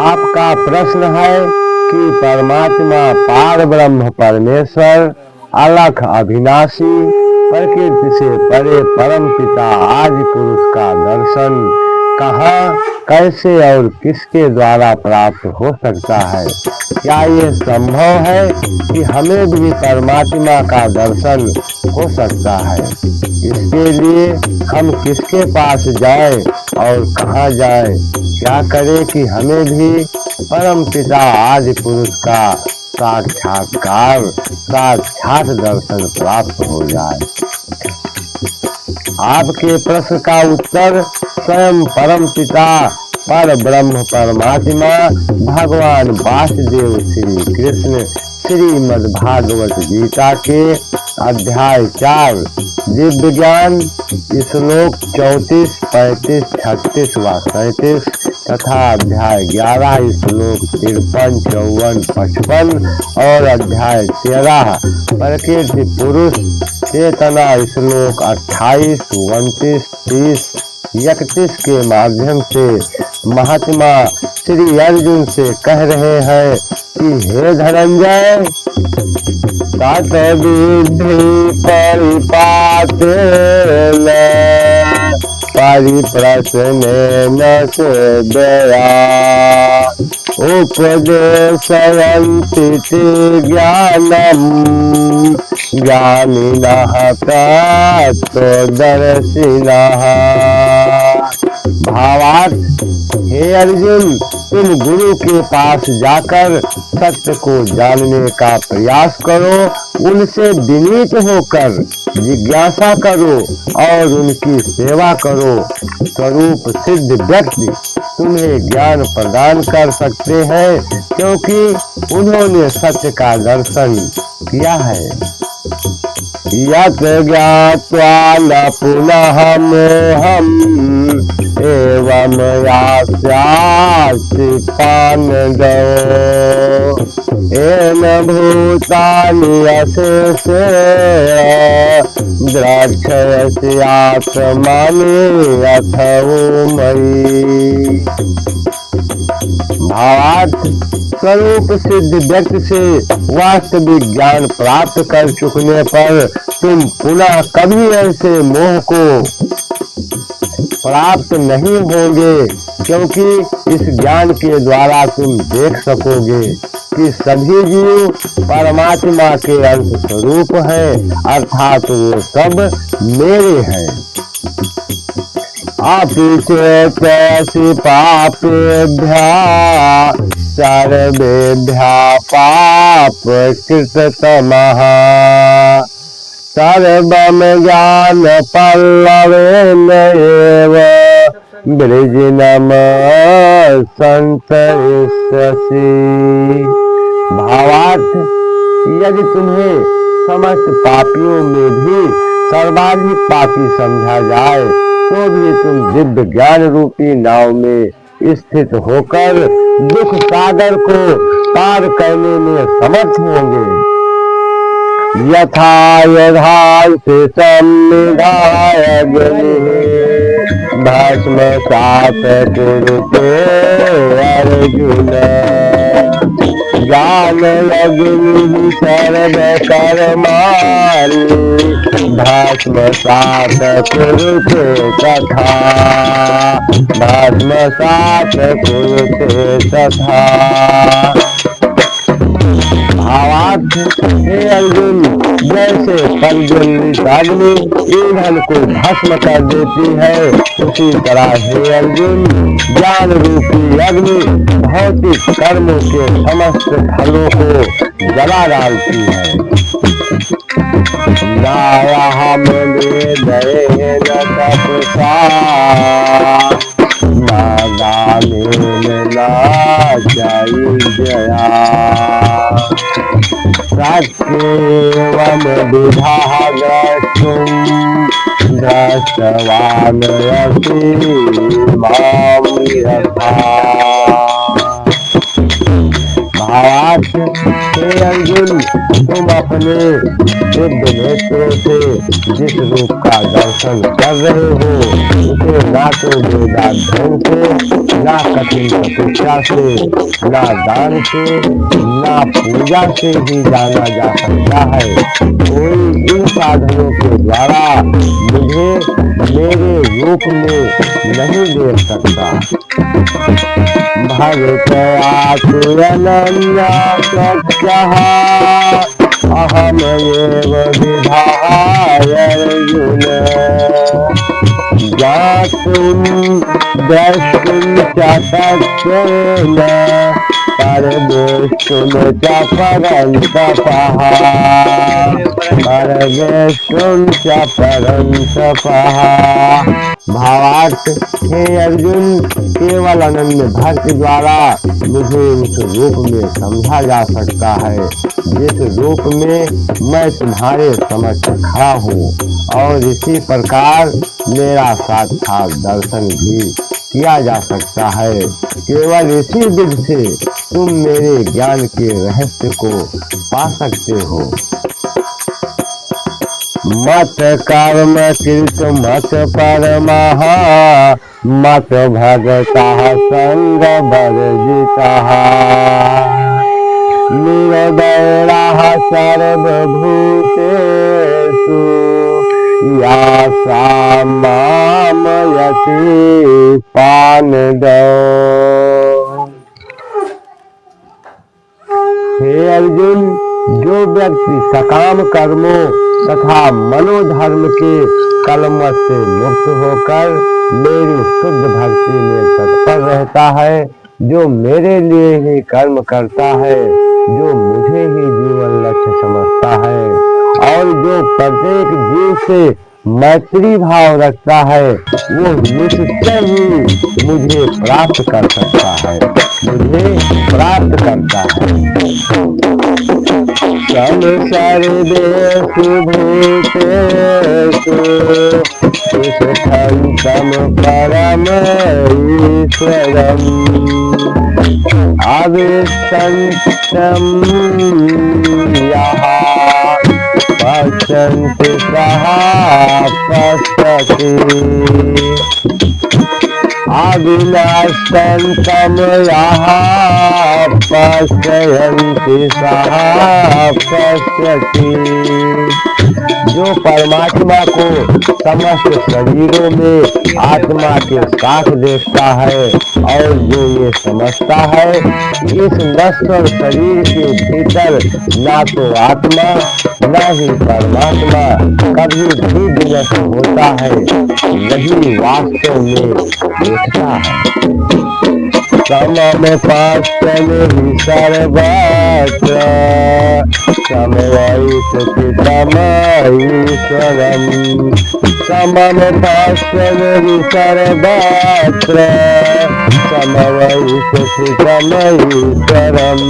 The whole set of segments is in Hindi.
आपका प्रश्न है कि परमात्मा पार ब्रह्म परमेश्वर अलख अविनाशी प्रकृति से परे परम पिता आदि पुरुष का दर्शन कहाँ, कैसे और किसके द्वारा प्राप्त हो सकता है? क्या ये संभव है कि हमें भी परमात्मा का दर्शन हो सकता है? इसके लिए हम किसके पास जाएं और कहाँ जाएं? क्या करें कि हमें भी परम पिता आदि पुरुष का साक्षात दर्शन प्राप्त हो जाए? आपके प्रश्न का उत्तर स्वयं परम पिता पर ब्रह्म परमात्मा भगवान वासुदेव श्री कृष्ण श्रीमद् भागवत गीता के अध्याय 4 दिव्य ज्ञान श्लोक 34, 35, 36 व 37 तथा अध्याय 11 श्लोक 53, 54, 55 और अध्याय 13 प्रकृति पुरुष चेतना श्लोक 28, 29, 30, 31 के माध्यम से महात्मा श्री अर्जुन से कह रहे हैं कि हे धनंजय, तद्विधि परिपातेन परिप्रश्नेन सेवया उपदेशयन्ति ते ज्ञानम् ज्ञानिनः तत्त्वदर्शिनः। भावार्थ, हे अर्जुन, तुम गुरु के पास जाकर सत्य को जानने का प्रयास करो, उनसे विनीत होकर जिज्ञासा करो और उनकी सेवा करो। स्वरूप सिद्ध व्यक्ति तुम्हें ज्ञान प्रदान कर सकते हैं क्योंकि उन्होंने सत्य का दर्शन किया है। यत् ज्ञात्वा न पुनः मोहम् एवं यास्यासि पाण्डवो येन भूतानि अशेषेण द्रक्ष्यसि आत्मानि अथो मयि। भावार्थ, स्वरूप सिद्ध व्यक्ति से वास्तविक ज्ञान प्राप्त कर चुकने पर तुम पुनः कभी ऐसे मोह को प्राप्त नहीं होंगे क्योंकि इस ज्ञान के द्वारा तुम देख सकोगे कि सभी जीव परमात्मा के अंश स्वरूप है, अर्थात वो सब मेरे हैं। अपिचेतसि पापेभ्यः सर्वेभ्यः पापकृततमः सर्वं ज्ञानपल्लवेन एव वृजिनं सन्तरिष्यसि। भावार्थ, यदि तुम्हें समस्त पापियों में भी सर्वाधिक पापी समझा जाए तो भी तुम दिव्य ज्ञान रूपी नाव में स्थित होकर दुख सागर को पार करने में समर्थ होंगे। यथा यथांसि संनिधाय भस्मसात् कुरुते अर्जुन ज्ञानयज्ञ सर्वकर्माणि भस्मसात् कुरुते तथा भस्मसात् कुरुते तथा। भावार्थ, हे अर्जुन, जैसे प्रज्वलित अग्नि ईंधन को भस्म कर देती है, उसी तरह हे अर्जुन ज्ञान रूपी अग्नि भौतिक कर्मों के समस्त फलों को जला डालती है। नाहं वेदेन तपसा न दानेन न जया सत्येवं विधाः द्रष्टुं दृष्टवान् असि मां यथा। भावार्थ हे अर्जुन, तुम अपने दिव्य नेत्रों से जिस रूप का दर्शन कर रहे हो उसे ना तो वेदाध्ययन से, ना कठिन तपस्या से, ना दान से, ना पूजा से ही जाना जा सकता है। कोई इन साधनों के द्वारा मुझे मेरे रूप में नहीं देख सकता। भगवया तुरनन्या सत्यः अहम एव विधाय अर्जुन, ज्ञातुं द्रष्टुं च तत्त्वेन परमेष्टुं च परन्तपः, परमेष्टुं च परन्तपः। भावार्थ हे अर्जुन, केवल अनन्य भक्ति द्वारा मुझे उस रूप में समझा जा सकता है जिस रूप में मैं तुम्हारे समक्ष खड़ा हूँ, और इसी प्रकार मेरा साक्षात दर्शन भी किया जा सकता है। केवल इसी विधि से तुम मेरे ज्ञान के रहस्य को पा सकते हो। मत कर्म कृत मत परमः, मत भगतः संग वर्जितः, निर्वैरः सर्वभूतेषु यासां मामयति पाण्डव। हे अर्जुन, जो व्यक्ति सकाम कर्मों तथा मनोधर्म के कलमश से मुक्त होकर मेरी शुद्ध भक्ति में तत्पर रहता है, जो मेरे लिए ही कर्म करता है, जो मुझे ही जीवन लक्ष्य समझता है, और जो प्रत्येक जीव से मैत्री भाव रखता है, वो निश्चय ही मुझे प्राप्त कर सकता है, मुझे प्राप्त करता है। सर्वेषु भूतेषु तिष्ठन् तं परम ईश्वरम्, अविश्वन्तं यः पश्यन्ति सः पश्यति, अविनाशन्तं यः पश्यन्ति सः पश्यति। जो परमात्मा को समस्त शरीरों में आत्मा के साथ देखता है, और जो ये समझता है कि इस नश्वर शरीर के भीतर ना तो आत्मा ना ही परमात्मा कभी भी विनष्ट होता है, वही वास्तव में देखता है। समम पश्यन् हि सर्वत्र समवैतम ईश्वरम्, समम पश्यन् हि सर्वत्र समवैतम ईश्वरम्,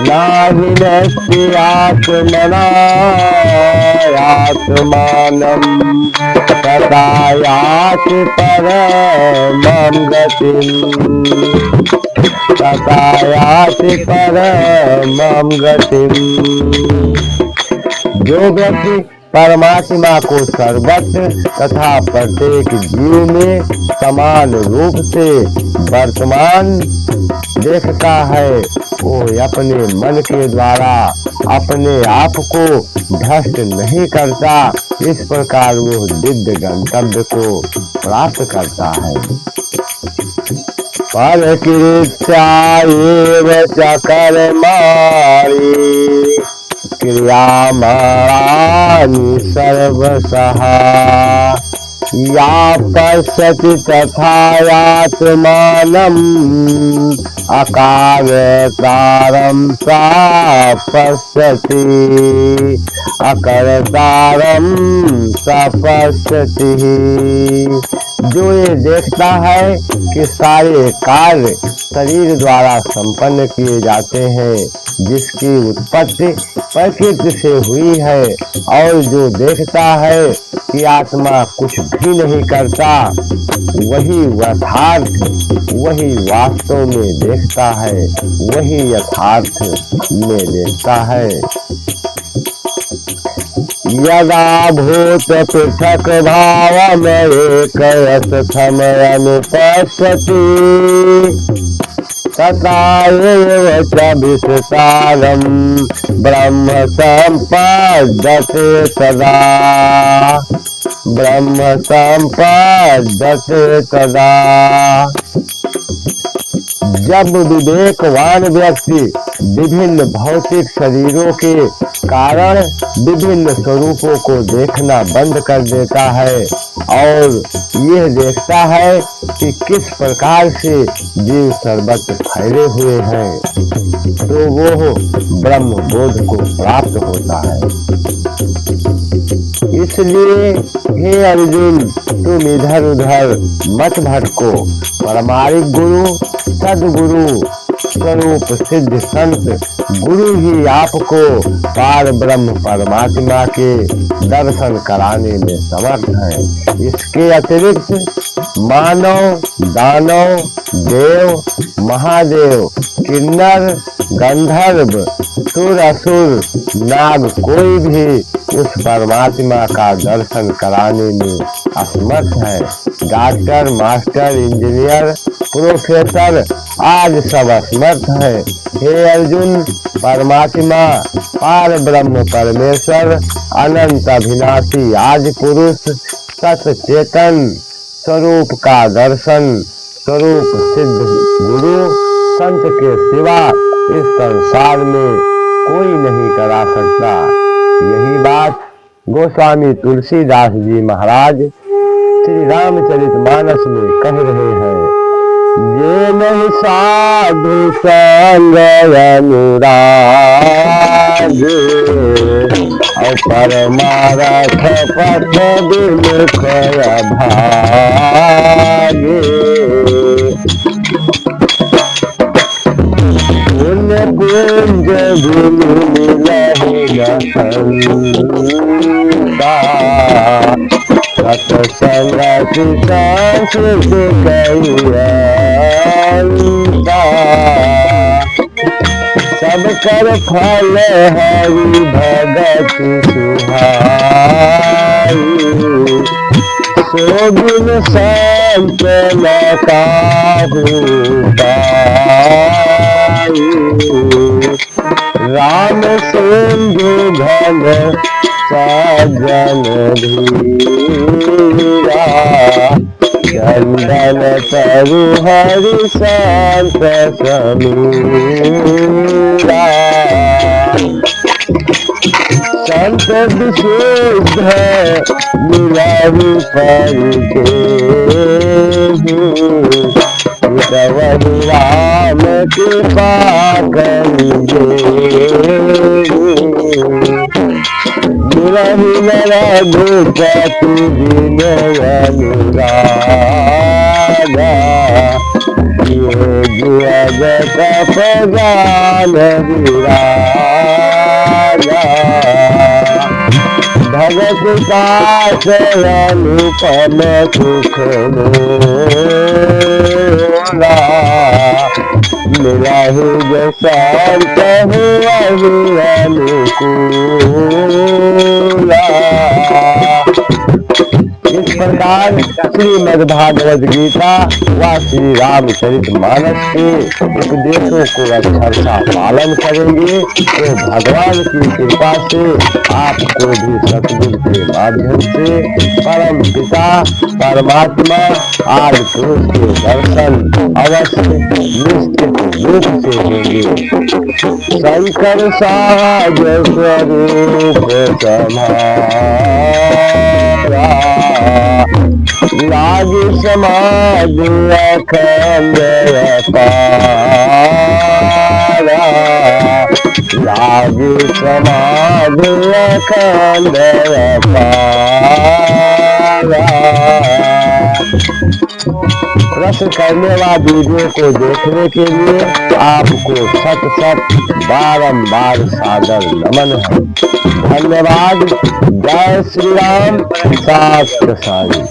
नाहि नस्ति आत्मना आत्मानम् तथा याति परमं गतिम्, तथा याति परमं गतिम्। जो व्यक्ति परमात्मा को सर्वत्र तथा प्रत्येक जीव में समान रूप से वर्तमान देखता है, वो अपने मन के द्वारा अपने आप को भ्रष्ट नहीं करता। इस प्रकार वो दिव्य गंतव्य को प्राप्त करता है। परकृत्या एव च कर्माणि क्रियामाणानि सर्वशः, या पश्यति तथात्मानम् अकारतारं सा पश्यति, अकर्तारं सा पश्यति। जो ये देखता है कि सारे कार्य शरीर द्वारा संपन्न किए जाते हैं, जिसकी उत्पत्ति प्रकृति से हुई है, और जो देखता है कि आत्मा कुछ भी नहीं करता, वही यथार्थ, वही वास्तव में देखता है, वही यथार्थ में देखता है। यदा भूत पृथक भाव एक स्थम अनुपस्थिति तथा एव च विस्तारं ब्रह्म संपद्यते तदा, ब्रह्म संपद्यते तदा। जब विवेकवान व्यक्ति विभिन्न भौतिक शरीरों के कारण विभिन्न स्वरूपों को देखना बंद कर देता है और यह देखता है कि किस प्रकार से जीव सर्वत्र फैले हुए हैं, तो वो ब्रह्म बोध को प्राप्त होता है। इसलिए हे अर्जुन, तुम इधर उधर मत भटको। परमाणिक गुरु, सदगुरु, स्वरूप सिद्ध संत गुरु ही आपको पार ब्रह्म परमात्मा के दर्शन कराने में समर्थ है। इसके अतिरिक्त मानव, दानव, देव, महादेव, किन्नर, गंधर्व, सुर, असुर, नाग कोई भी उस परमात्मा का दर्शन कराने में असमर्थ है। डॉक्टर, मास्टर, इंजीनियर, प्रोफेसर आज सब असमर्थ है। हे अर्जुन, परमात्मा पार ब्रह्म परमेश्वर अनंत अविनाशी आज पुरुष सत चेतन स्वरूप का दर्शन स्वरूप सिद्ध गुरु संत के सिवा इस संसार में कोई नहीं करा सकता। यही बात गोस्वामी तुलसीदास जी महाराज श्री रामचरितमानस में कह रहे हैं। ये नहीं साधु संग अनुराग और परमारथ पथ विमुख भागे, पुण्य कुंज सत्संग सब कर फल हरि भगत सुहाई, सो बिन संत न काहू पाई। राम सिंधु घन सजन धीरा, चंदन तरु हरि शांत समीरा। संत विशुद्ध मिलावी परिके, राम कृपा करिए। रघुपति विनय अनुरागा, जगत प्रजान विरागा। भगत दास अनुपम सुख मोला, मिला ही जो शांत हुआ अनुकूला। इस प्रकार श्रीमद् भागवत गीता व श्री रामचरितमानस के उपदेशों को अक्षरशः पालन करेंगे तो भगवान की कृपा से आपको भी सतगुरु के माध्यम से परम पिता परमात्मा आदि पुरुष के दर्शन अवश्य निश्चित रूप से होंगे। शंकर साज स्वरूप समारा, लाग समाधि अखंड अपारा, लाग समाधि अखंड अपारा। प्रश्न करने वाला वीडियो को देखने के लिए आपको सत सत बारंबार सादर नमन है। धन्यवाद। जय श्री राम। शास्त्र सारी।